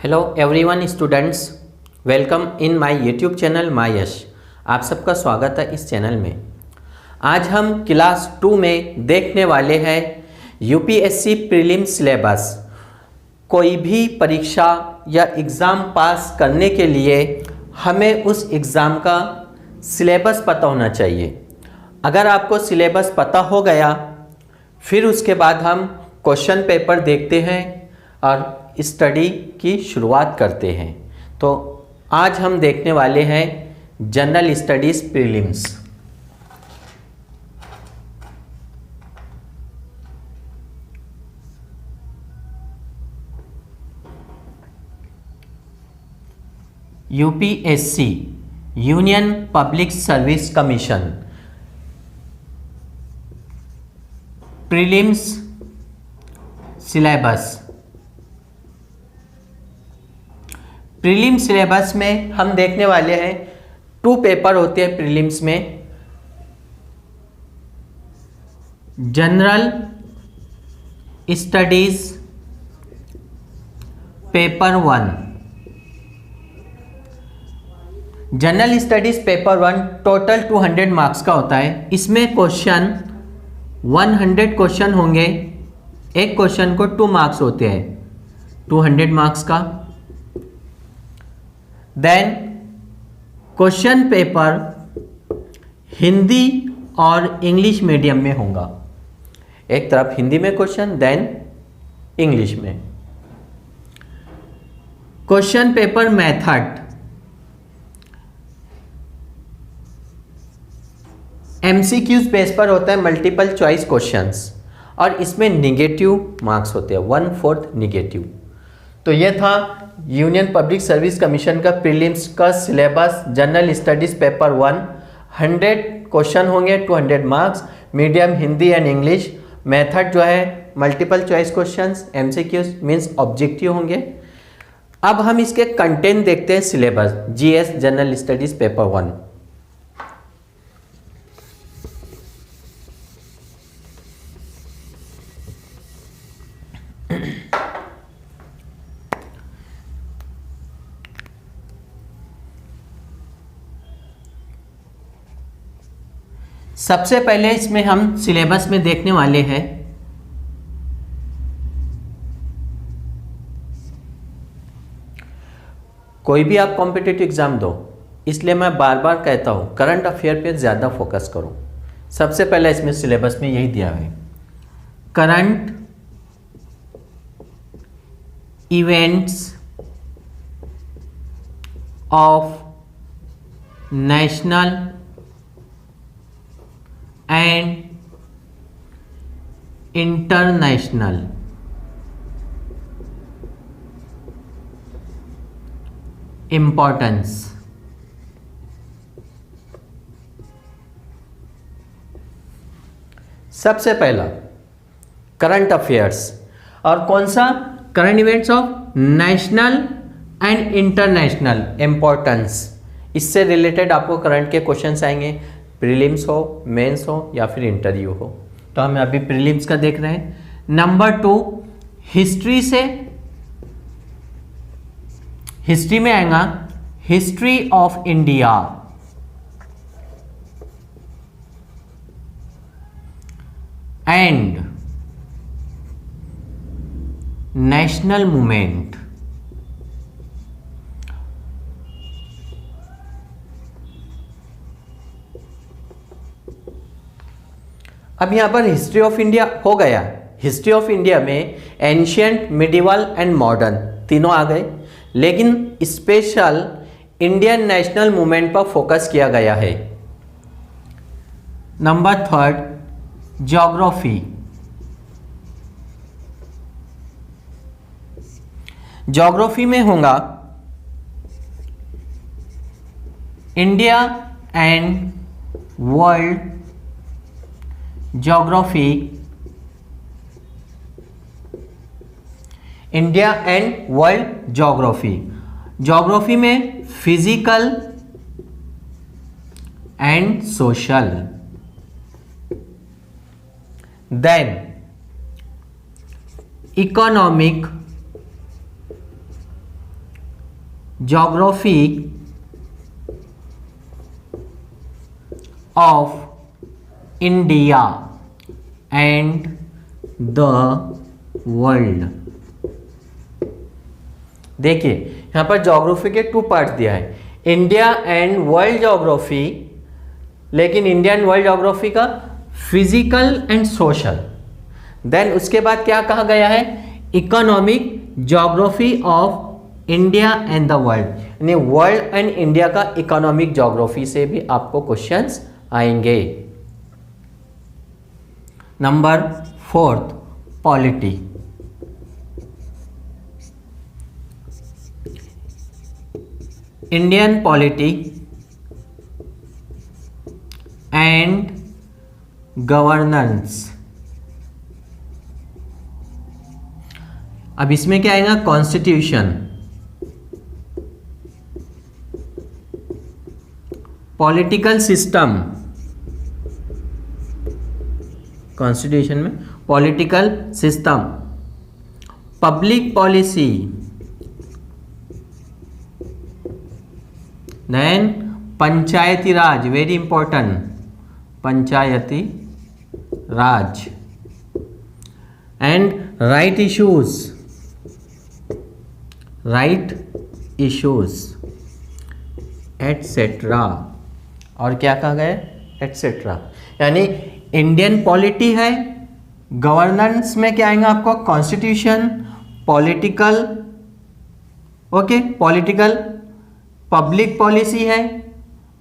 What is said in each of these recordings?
Hello everyone students, welcome in my YouTube channel my Yash. आप सबका स्वागत है इस चैनल में। आज हम क्लास 2 में देखने वाले हैं यूपीएससी प्रीलिम्स सिलेबस। कोई भी परीक्षा या एग्ज़ाम पास करने के लिए हमें उस एग्ज़ाम का सिलेबस पता होना चाहिए। अगर आपको सिलेबस पता हो गया, फिर उसके बाद हम क्वेश्चन पेपर देखते हैं और स्टडी की शुरुआत करते हैं। तो आज हम देखने वाले हैं general studies prelims. UPSC union public service commission prelims syllabus. Prelims syllabus में हम देखने वाले हैं 2 पेपर होते हैं प्रीलिम्स में। General studies paper 1। General studies paper 1 total 200 marks का होता है। इसमें क्वेश्चन 100 क्वेश्चन होंगे। एक क्वेश्चन को 2 मार्क्स होते हैं, 200 मार्क्स का। देन क्वेश्चन पेपर हिंदी और इंग्लिश मीडियम में होगा। एक तरफ हिंदी में क्वेश्चन, देन इंग्लिश में। Question paper method MCQs base पर होता है, मल्टीपल चॉइस क्वेश्चंस, और इसमें निगेटिव मार्क्स होते हैं, 1/4 निगेटिव। तो ये था यूनियन पब्लिक सर्विस कमीशन का प्रीलिम्स का syllabus. General studies paper 1 100 question होंगे, 200 marks, medium Hindi and English. Method जो है multiple choice questions, MCQs means objective होंगे। अब हम इसके कंटेंट देखते हैं। Syllabus GS general studies paper 1। सबसे पहले इसमें हम सिलेबस में देखने वाले हैं कोई भी आप कॉम्पिटिटिव एग्जाम दो, इसलिए मैं बार बार कहता हूं करंट अफेयर पे ज़्यादा फोकस करो। सबसे पहले इसमें सिलेबस में यही दिया है, current events of national and international importance. सबसे पहला करंट अफेयर्स, और कौन सा? Current events of national and international importance. इससे रिलेटेड आपको करंट के क्वेश्चंस आएंगे, प्रीलिम्स हो, मेंस हो या फिर इंटरव्यू हो। तो हम अभी प्रीलिम्स का देख रहे हैं। नंबर 2 हिस्ट्री से, हिस्ट्री में आएगा history of India and national movement. अब यहां पर हिस्ट्री ऑफ इंडिया हो गया। हिस्ट्री ऑफ इंडिया में एंशियंट, मिडिवल एंड मॉडर्न तीनों आ गए, लेकिन स्पेशल इंडियन नेशनल मूवमेंट पर फोकस किया गया है। Number 3 geography. ज्योग्राफी में होगा India and world geography, India and world geography. Geography में physical and social. Then economic geography of India and the world. देखिए यहां पर ज्योग्राफी के 2 पार्ट दिया है, इंडिया एंड वर्ल्ड ज्योग्राफी, लेकिन इंडिया एंड वर्ल्ड ज्योग्राफी का फिजिकल एंड सोशल। देन उसके बाद क्या कहा गया है, economic geography of India and the world, यानी वर्ल्ड एंड इंडिया का इकोनॉमिक ज्योग्राफी से भी आपको क्वेश्चंस आएंगे। Number 4 polity. Indian polity and governance. अब इसमें क्या आएगा, कॉन्स्टिट्यूशन, पॉलिटिकल सिस्टम, कॉन्स्टिट्यूशन में political system, public policy, then panchayati raj, very important, Panchayati Raj, and right issues, right issues etcetera. और क्या कहा गया, एटसेट्रा। यानी इंडियन पॉलिटी है, गवर्नेंस में क्या आएगा आपको, constitution, political, okay, political, public policy है,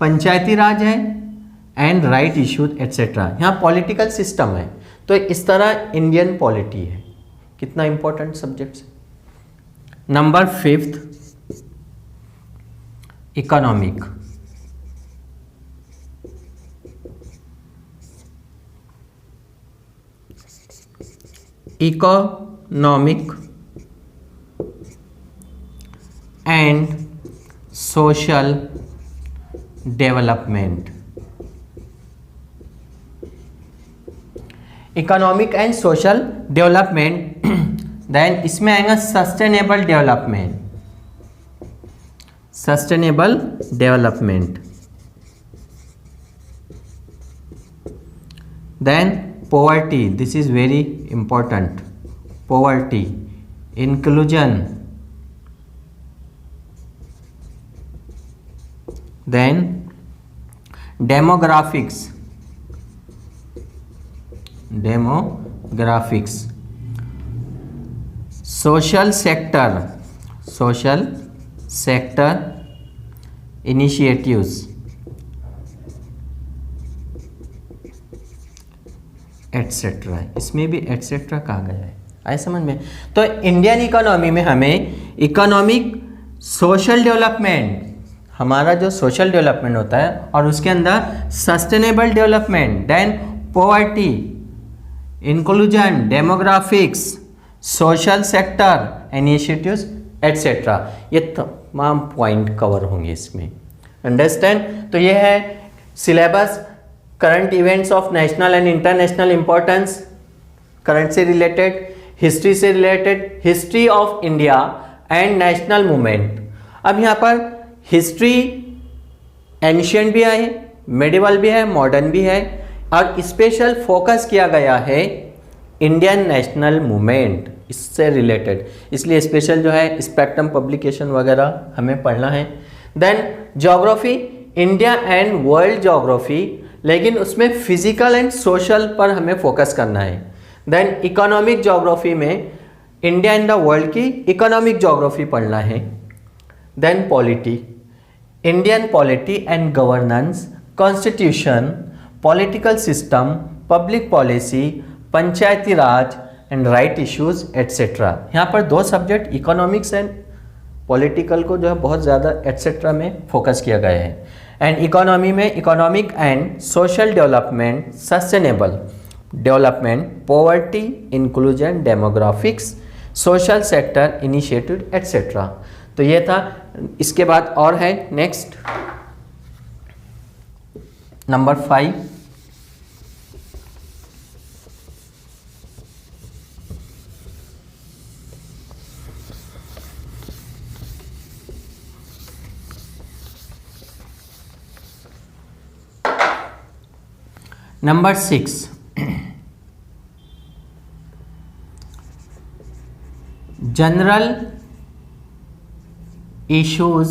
पंचायती राज है, एंड राइट इश्यूज एटसेट्रा। यहाँ पॉलिटिकल सिस्टम है, तो इस तरह इंडियन पॉलिटी है। कितना इंपॉर्टेंट सब्जेक्ट है। Number 5 economic. Economic and social development. Economic and social development, then इसमें आएगा sustainable development, sustainable development, then poverty, this is very important, poverty, inclusion, then demographics, demographics, social sector, social sector initiatives, etcetera. इसमें भी etcetera कहा गया है, आए समझ में। तो इंडियन इकोनॉमी में हमें इकोनॉमिक सोशल डेवलपमेंट, हमारा जो सोशल डेवलपमेंट होता है, और उसके अंदर sustainable development, then poverty, inclusion, demographics, social sector initiatives etcetera, ये तमाम पॉइंट कवर होंगे इसमें। अंडरस्टैंड। तो ये है syllabus, current events of national and international importance, current से रिलेटेड, हिस्ट्री से related, history of India and national movement. अब यहाँ पर हिस्ट्री एंशिएंट भी है, मेडिवल भी है, मॉडर्न भी है, और स्पेशल फोकस किया गया है इंडियन नेशनल मूवमेंट, इससे रिलेटेड, इसलिए स्पेशल जो है स्पेक्ट्रम पब्लिकेशन वगैरह हमें पढ़ना है। Then geography, India and world geography, लेकिन उसमें फिजिकल एंड सोशल पर हमें फोकस करना है। देन इकोनॉमिक ज्योग्राफी में इंडिया एंड द वर्ल्ड की इकोनॉमिक ज्योग्राफी पढ़ना है। Then polity, Indian polity and governance, constitution, political system, public policy, Panchayati Raj and right issues etcetera. यहाँ पर 2 सब्जेक्ट इकोनॉमिक्स एंड पॉलिटिकल को जो है बहुत ज़्यादा एटसेट्रा में फोकस किया गया है। एंड इकोनॉमी में economic and social development, sustainable development, poverty, inclusion, demographics, social sector initiative etcetera. तो ये था। इसके बाद और है next number 5, number 6, general issues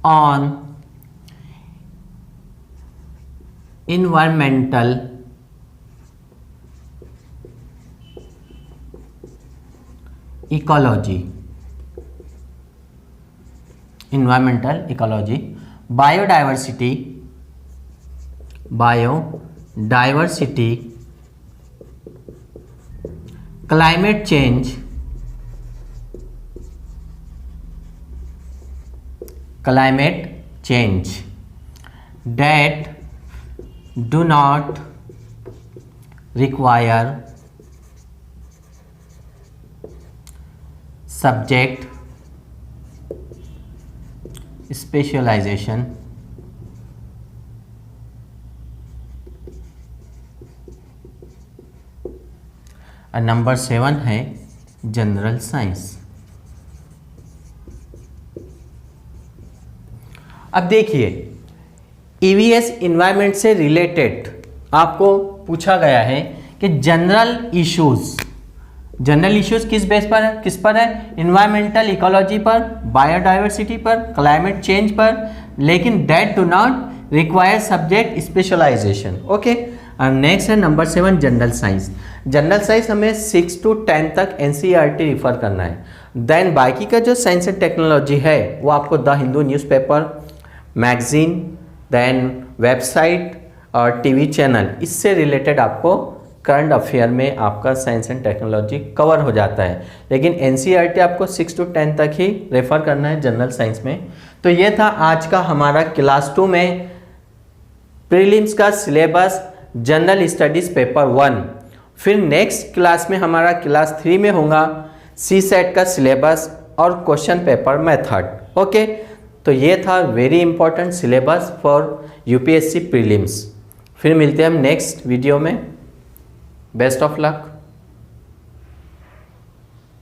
on environmental ecology, biodiversity, climate change, that do not require subject specialization, और number 7 है general science. अब देखिए, ईवीएस इन्वायरमेंट से रिलेटेड आपको पूछा गया है कि जनरल इश्यूज किस बेस पर है, किस पर है? इन्वायरमेंटल इकोलॉजी पर, बायोडाइवर्सिटी पर, क्लाइमेट चेंज पर, लेकिन that do not require subject specialisation. Okay, और नेक्स्ट है number 7 general science. General science हमें 6 to 10 तक एनसीईआरटी रिफर करना है। देन बाकी का जो साइंस एंड टेक्नोलॉजी है वो आपको the Hindu newspaper, magazine, then website और टीवी चैनल, इससे रिलेटेड आपको करंट अफेयर में आपका साइंस एंड टेक्नोलॉजी कवर हो जाता है। लेकिन एनसीईआरटी आपको 6 to 10 तक ही रेफर करना है जनरल साइंस में। तो ये था आज का हमारा क्लास 2 में प्रीलिम्स का सिलेबस, जनरल स्टडीज़ पेपर 1। फिर नेक्स्ट क्लास में हमारा क्लास 3 में होगा सीसेट का सिलेबस और क्वेश्चन पेपर मेथड। ओके, तो ये था very important syllabus for UPSC prelims. फिर मिलते हैं हम नेक्स्ट वीडियो में। Best of luck.